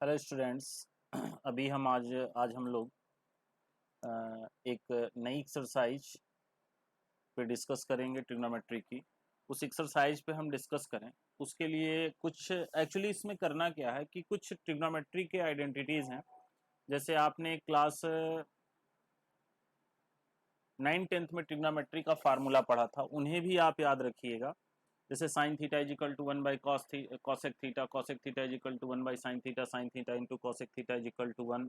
Hello students. अभी हम आज हम लोग एक नई एक्सरसाइज पे डिस्कस करेंगे ट्रिग्नोमेट्री की। उस एक्सरसाइज पे हम डिस्कस करें उसके लिए कुछ एक्चुअली इसमें करना क्या है कि कुछ ट्रिग्नोमेट्री के आइडेंटिटीज़ हैं। जैसे आपने क्लास 9-10th में ट्रिग्नोमेट्री का फार्मूला पढ़ा था, उन्हें भी आप याद रखिएगा। जैसे sine theta is equal to 1 by cosec theta is equal to 1 by sine theta into cosec theta is equal to 1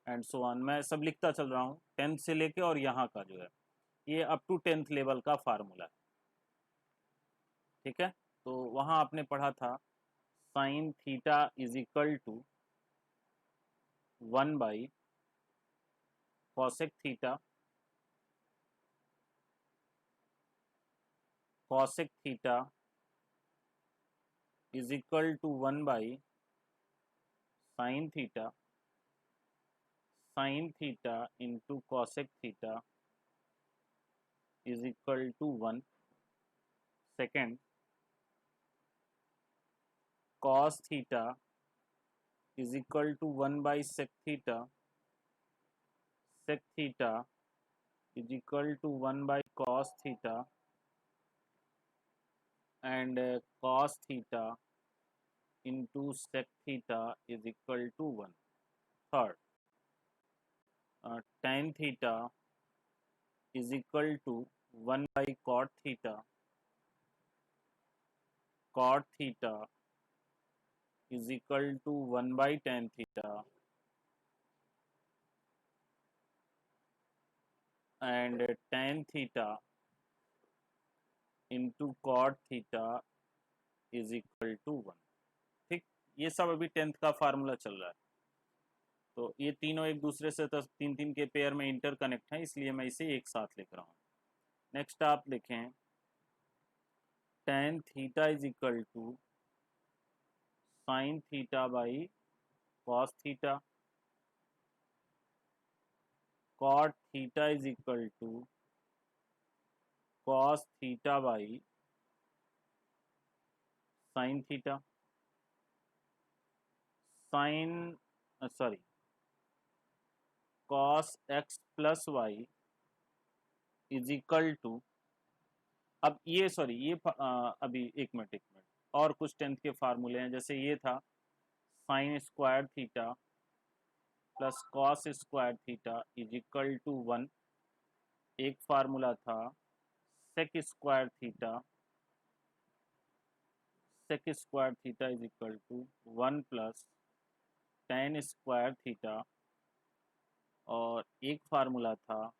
and so on. मैं सब लिखता चल रहा हूँ 10th से लेके, और यहाँ का जो है ये अप टू 10th लेवल का फार्मूला है। ठीक है, तो वहाँ आपने पढ़ा था sine theta is equal to 1 by cosec theta is equal to 1 by sine theta into cosec theta is equal to 1। Second, cos theta is equal to 1 by sec theta is equal to 1 by cos theta and cos theta into sec theta is equal to 1। Third, tan theta is equal to 1 by cot theta is equal to 1 by tan theta and tan theta into cot theta is equal to 1। ठीक, ये सब अभी 10th का formula चल रहा है। तो ये तीनों एक दूसरे से तो तीन तीन के पेयर में इंटर कनेक्ट है, इसलिए मैं इसे एक साथ लिख रहा हूँ। नेक्स्ट आप लिखें tan theta is equal to sine theta by cos theta, cot theta is equal to cos theta by sine theta. Sine sorry cos x plus y is equal to, अब ये सॉरी ये अभी एक minute और कुछ 10th के फार्मूले हैं। जैसे ये था sine square theta plus cos square theta is equal to 1। एक फार्मूला था sec square theta is equal to 1 plus tan square theta, और एक फार्मूला था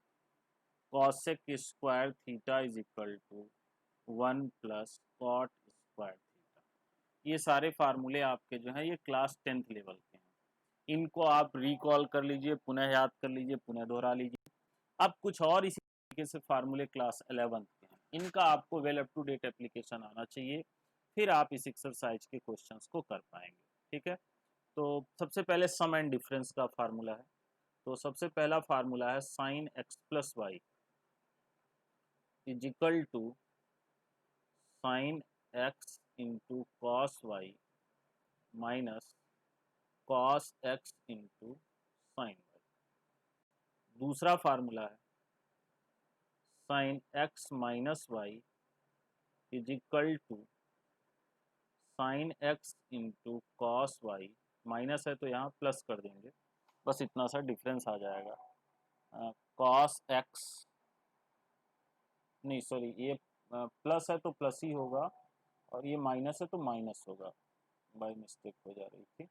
cosec square theta is equal to 1 plus cot square theta. ये सारे फार्मूले आपके जो हैं ये क्लास 10th लेवल के हैं। इनको आप रिकॉल कर लीजिए, पुनः याद कर लीजिए, पुनः दोहरा लीजिए। अब कुछ और इसी तरीके से फार्मूले क्लास 11th के हैं, इनका आपको well up to date application आना चाहिए, फिर आप इस एक्सरसाइज के क्वेश्चंस को कर पाएंगे। ठीक है, तो सबसे पहले सम एंड डिफरेंस का फार्मूला है। तो सबसे पहला फार्मूला है sine x plus y is equal to sine x into cos y minus cos x into sine y. दूसरा फार्मूला है sine x minus y is equal to sine x into cos y, minus है तो यहाँ plus कर देंगे, बस इतना सा डिफरेंस आ जाएगा। कॉस एक्स नहीं सॉरी, ये प्लस है तो प्लस ही होगा, और ये माइनस है तो माइनस होगा, बाय मिस्टेक हो जा रही थी।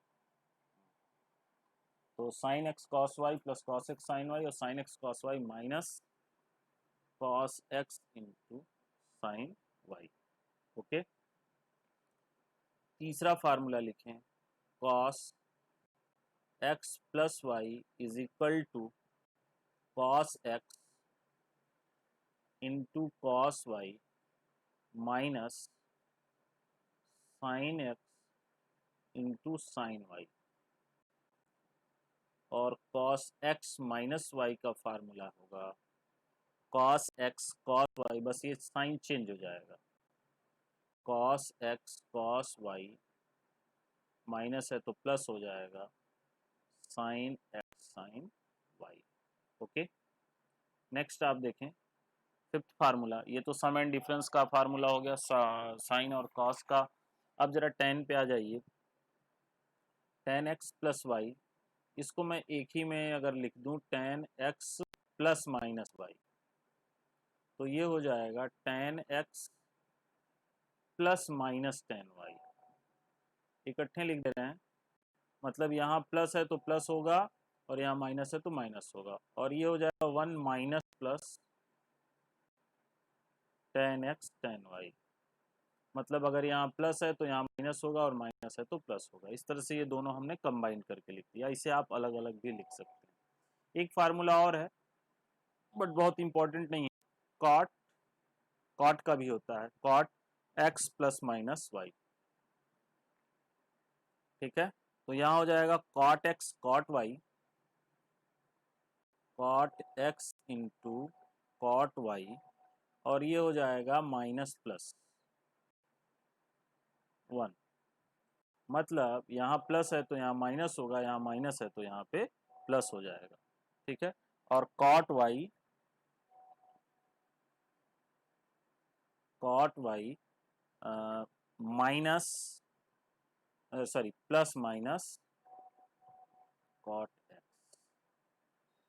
तो sine x cos y plus cos x sine y, और sine x cos y minus cos x into sine y. Okay, तीसरा फार्मूला लिखें cos x plus y is equal to cos x into cos y minus sine x into sine y. और cos x minus y का formula होगा cos x cos y, बस ये sign change हो जाएगा, cos x cos y, minus है तो plus हो जाएगा, sine x sine y. Okay, next आप देखें फिफ्थ फार्मूला, ये तो सम एंड डिफरेंस का फार्मूला हो गया साइन और कॉस का। अब जरा टेन पे आ जाइए, टेन एक्स प्लस वाई, इसको मैं एक ही में अगर लिख दूं tan x plus minus y, तो ये हो जाएगा tan x plus minus tan y. इकट्ठे लिख दे रहे हैं, मतलब यहाँ प्लस है तो प्लस होगा और यहाँ माइनस है तो माइनस होगा, और ये हो जाएगा one minus plus tan x tan y. मतलब अगर यहाँ प्लस है तो यहाँ माइनस होगा और माइनस है तो प्लस होगा। इस तरह से ये दोनों हमने कंबाइन करके लिख दिया। इसे आप अलग अलग भी लिख सकते हैं। एक फार्मूला और है बट बहुत इंपॉर्टेंट नहीं है, कॉट, कॉट का भी होता है, cot x plus minus y. ठीक है, तो यहाँ हो जाएगा cot x cot y, cot x into cot y, और ये हो जाएगा माइनस प्लस वन। मतलब यहाँ प्लस है तो यहाँ माइनस होगा, यहाँ माइनस है तो यहाँ पे प्लस हो जाएगा। ठीक है, और cot y minus sorry plus minus cot x,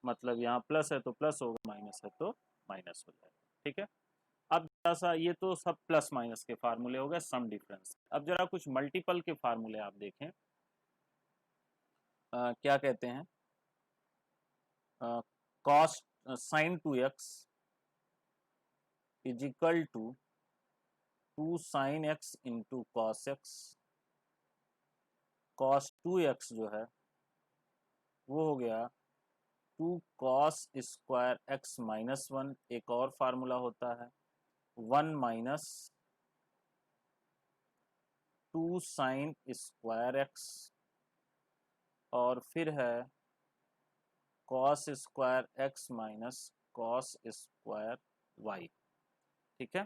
मतलब यहाँ प्लस है तो प्लस होगा, माइनस है तो माइनस हो जाएगा। ठीक है, अब जरा सा, ये तो सब प्लस माइनस के फार्मूले हो गए सम डिफरेंस। अब जरा कुछ मल्टीपल के फार्मूले आप देखें। क्या कहते हैं, cos sine two x is equal to two sine x into cos x. Cos two x जो है वो हो गया two cos square x minus one. एक और फार्मूला होता है one minus two sine square x, और फिर है cos square x minus cos square y. ठीक है,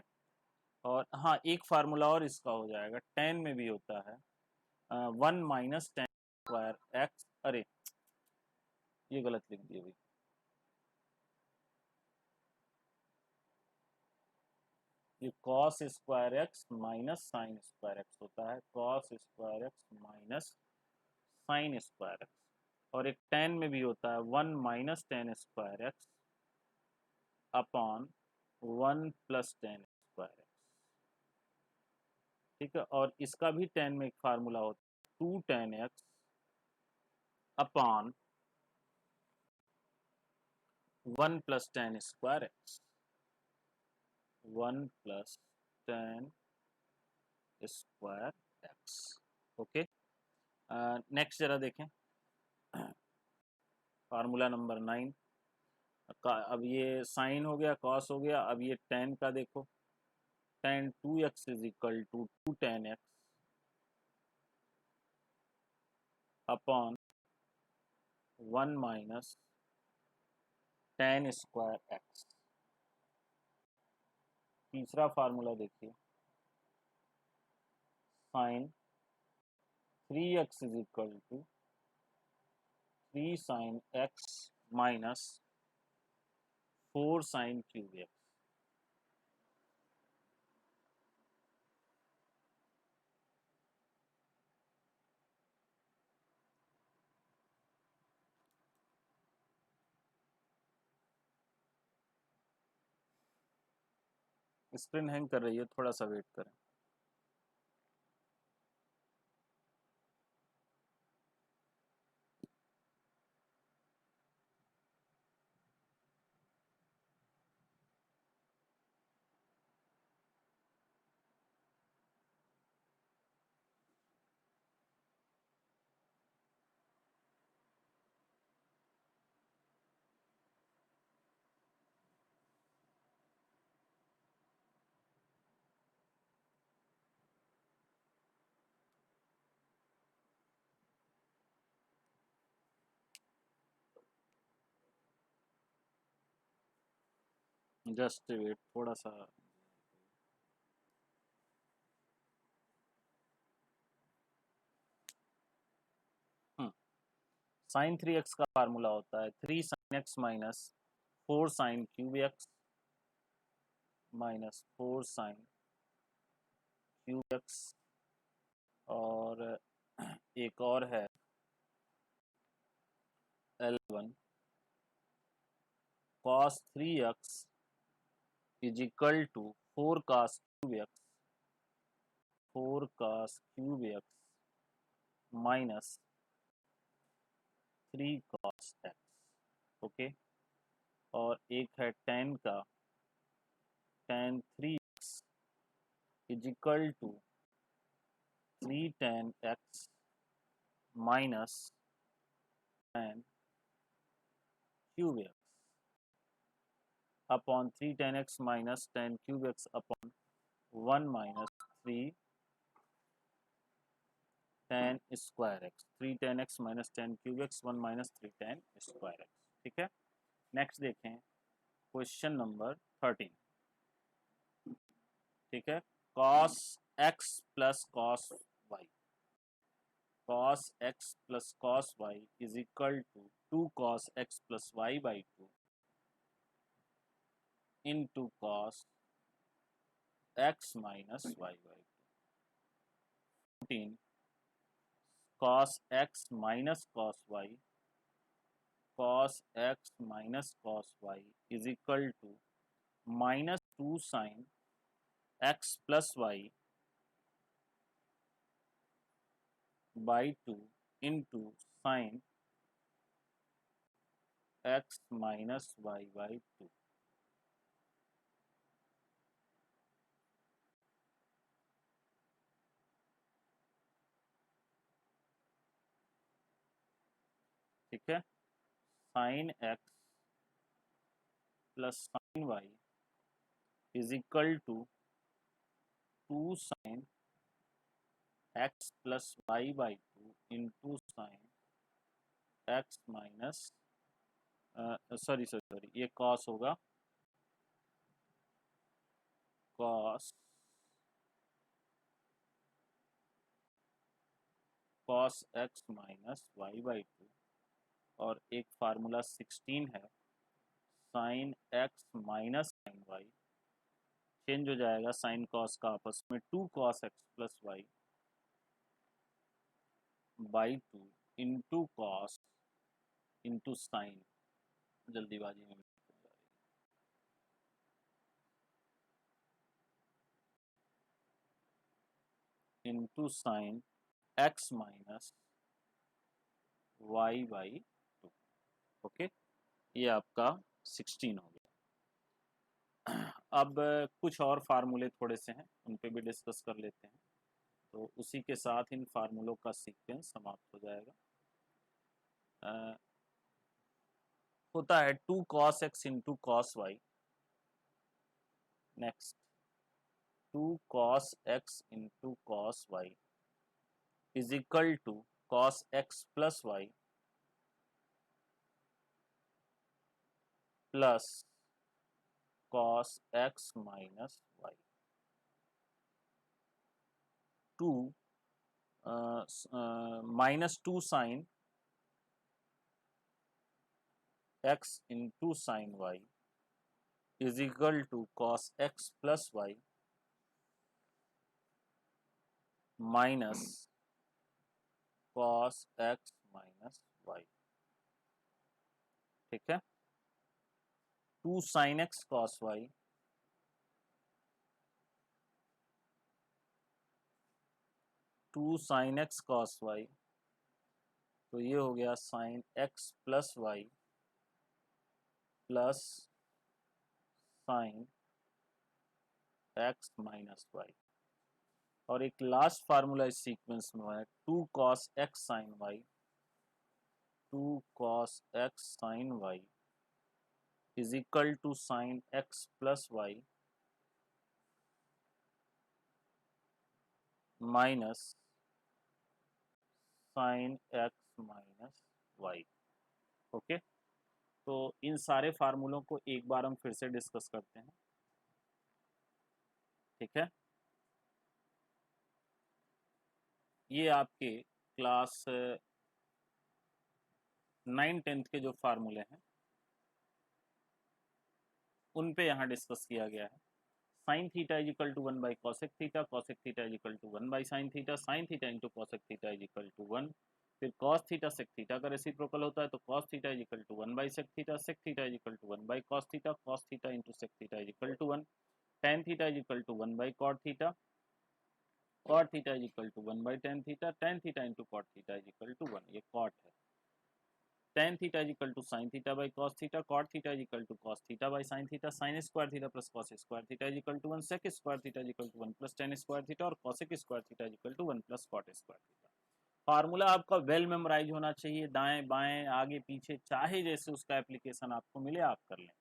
और हाँ एक फार्मूला और इसका हो जाएगा, टेन में भी होता है one minus tan square x, अरे ये गलत लिख दिए भाई, ये cos square x minus sine square x होता है, cos square x minus sine square x. और एक टेन में भी होता है one minus tan square x upon one plus tan square x. ठीक है, और इसका भी टेन में एक फार्मूला होता है two tan x upon one plus tan square x, one plus tan square x. Okay, next जरा देखें फार्मूला नंबर 9 का। अब ये साइन हो गया, कॉस हो गया, अब ये टेन का देखो, tan two x is equal to two tan x upon one minus tan square x. तीसरा फार्मूला देखिए, sine three x is equal to three sine x minus four sine cube x. Screen hang कर रही है, थोड़ा सा wait करें। Just wait थोड़ा सा। साइन 3x का फार्मूला होता है 3 sin x minus 4 sin³ minus 4 sin³ और एक और है L1 cos 3x is equal to 4 cos³ minus 3 cos x। Okay, और एक है tan का tan 3x is equal to 3 tan x minus tan³ x upon 3 tan x minus tan³ x upon 1 minus 3 tan² x। 3 tan x minus tan³ x 1 minus 3 tan²x। ठीक है, next देखें question number 13। ठीक है, cos x plus cos y, cos x plus cos y is equal to 2 cos x plus y by 2 into cos x minus y by 2। 14 cos x minus cos y, cos x minus cos y is equal to minus 2 sin x plus y by 2 into sin x minus y by 2। ठीक है, sin x plus sin y is equal to 2 sin x plus y by 2 into sin x minus sorry ये cos होगा, cos x minus y by 2 और एक formula 16 है sin x minus sin y change हो जाएगा sin cos का आपस में 2 cos x plus y by 2 into cos into sine, जल्दीबाजी में into sine x minus y by 2। Okay, ये आपका 16 हो गया। अब कुछ और फार्मूले थोड़े से हैं, उन पे भी डिस्कस कर लेते हैं, तो उसी के साथ इन फार्मूलों का सीक्वेंस समाप्त हो जाएगा। होता है 2 cos x into cos y, next 2 cos x into cos y is equal to cos x plus y plus cos x minus y। 2 minus 2 sine x into sine y is equal to cos x plus y minus cos x minus y। ठीक है, 2 sin x cos y 2 sin x cos y, तो ये हो गया sin x plus y plus sin x minus y। और एक last formula इस sequence में है 2 cos x sin y 2 cos x sin y is equal to sin x plus y minus sin x minus y। Okay, तो इन सारे फार्मूलों को एक बार हम फिर से डिस्कस करते हैं। ठीक है, ये आपके क्लास 9/10 के जो फार्मूले हैं उन पे यहाँ डिस्कस किया गया है। Sine theta is equal to 1 by cosec theta, cosec theta is equal to 1 by sine theta into cosec theta is equal to 1। फिर कॉस थीटा सेक थीटा का रेसिप्रोकल होता है तो cos theta is equal to 1 by sec theta is equal to 1 by cos theta into sec theta is equal to 1। Tan theta is equal to 1 by cot theta is equal to 1 by tan theta into cot theta is equal to 1। ये cot है। tan theta is equal to sine theta by cos theta, cot theta is equal to cos theta by sine theta, sine square theta plus cos square theta is equal to 1, sec square theta is equal to 1 plus tan square theta और cosec square theta is equal to 1 plus cot square theta. Formula आपका well memorise होना चाहिए, दाएं बाएं आगे पीछे चाहे जैसे उसका एप्लीकेशन आपको मिले आप कर लें।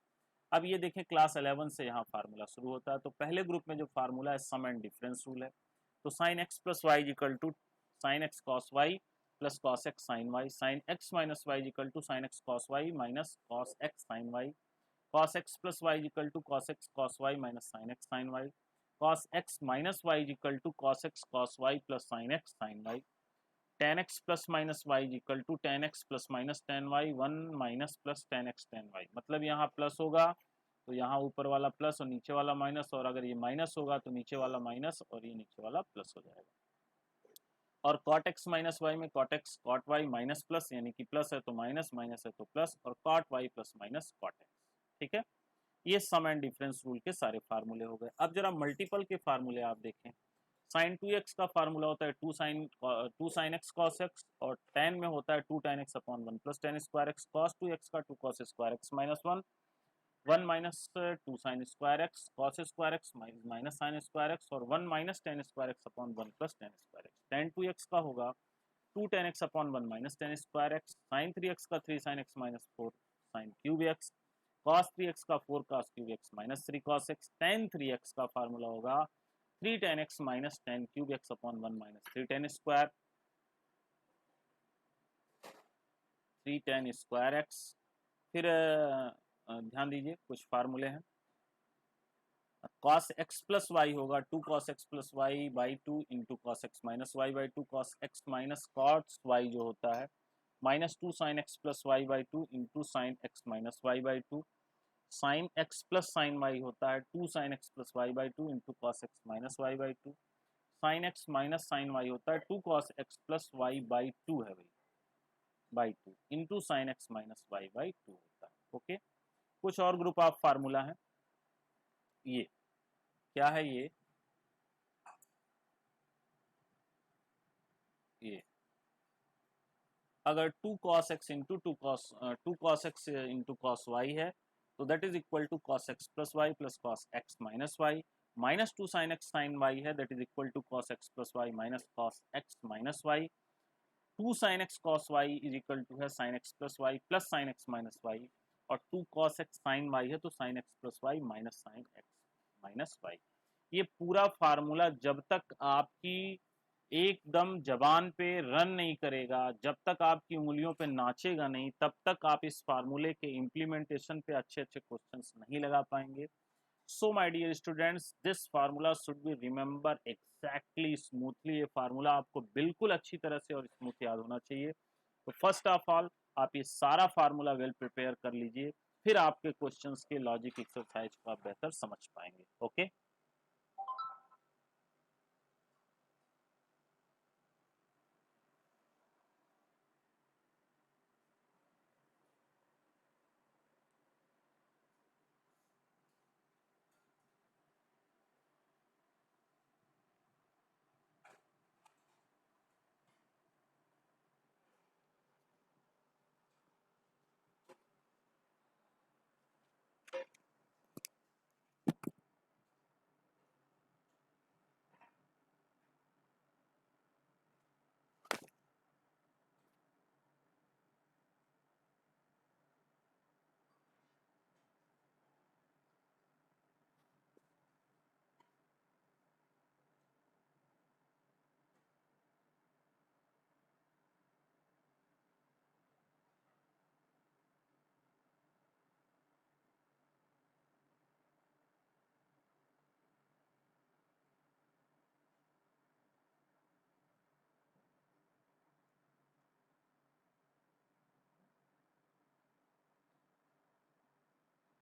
अब ये देखें क्लास 11 से यहाँ फार्मूला शुरू होता है। तो पहले ग्रुप में जो फार्मूला है सम एंड डिफरेंस रूल है। तो sine x plus y is equal to sine x cos y plus cos x sine y, sine x minus y equal to sine x cos y minus cos x sine y, cos x plus y equal to cos x cos y minus sine x sine y, cos x minus y equal to cos x cos y plus sine x sine y, tan x plus minus y equal to tan x plus minus tan y, 1 minus plus tan x tan y. मतलब यहाँ plus होगा तो यहाँ ऊपर वाला plus और नीचे वाला माइनस, और अगर ये माइनस होगा तो नीचे वाला माइनस और ये नीचे वाला प्लस हो जाएगा। और कॉट एक्स माइनस वाई में cot x cot y minus plus, यानी कि प्लस है तो माइनस, माइनस है तो प्लस, और cot y plus minus cot x. ठीक है, ये सम एंड डिफरेंस रूल के सारे फार्मूले हो गए। अब जरा मल्टीपल के फार्मूले आप देखें। साइन 2x का फार्मूला होता है two sine x cos x, और टेन में होता है 2 tan x upon 1 plus tan square x, cos 2x का 2 cos square x minus 1, 1 minus 2 sine square x cos square x minus sine square x, और 1 minus tan square x upon 1 plus tan square x. Tan 2x का होगा 2 tan x upon 1 minus tan square x, sign 3x का 3 sign x minus 4 sign cube x, cos 3x का 4 cos cube x minus 3 cos x. Ten 3x का formula होगा 3 tan x minus ten cube x upon 1 minus 3 tan square, 3 tan square x. फिर ध्यान दीजिए कुछ फार्मूले हैं। cos x प्लस वाई होगा 2 cos x plus y by 2 into cos x minus y by 2 cos x minus cos y जो होता है minus 2 sine x plus y by 2 into sine x minus y by 2, sine x plus sine y होता है 2 sine x plus y by 2 into cos x minus y by 2, sine x minus sine y होता है 2 cos x plus y by 2 है भाई, by 2 into sine x minus y by 2 होता है। Okay, कुछ और ग्रुप ऑफ फार्मूला है। ये क्या है? ये अगर 2 cos x into two cos x into cos y है तो that is equal to cos x plus y plus cos x minus y, minus 2 sine x sine y है that is equal to cos x plus y minus cos x minus y, 2 sine x cos y is equal to है sine x plus y plus sine x minus y, और 2 cos x sine y है तो sine x plus y minus sine x minus y. ये पूरा formula जब तक आपकी एकदम जबान पे रन नहीं करेगा, जब तक आपकी उंगलियों पे नाचेगा नहीं, तब तक आप इस फार्मूले के इम्प्लीमेंटेशन पे अच्छे अच्छे क्वेश्चंस नहीं लगा पाएंगे। So my dear students, this formula should be remember exactly smoothly. ये फार्मूला आपको बिल्कुल अच्छी तरह से और स्मूथ याद होना चाहिए। तो फर्स्ट ऑफ ऑल आप ये सारा फार्मूला वेल प्रिपेयर कर लीजिए, फिर आपके क्वेश्चंस के लॉजिक एक्सरसाइज को आप बेहतर समझ पाएंगे। ओके।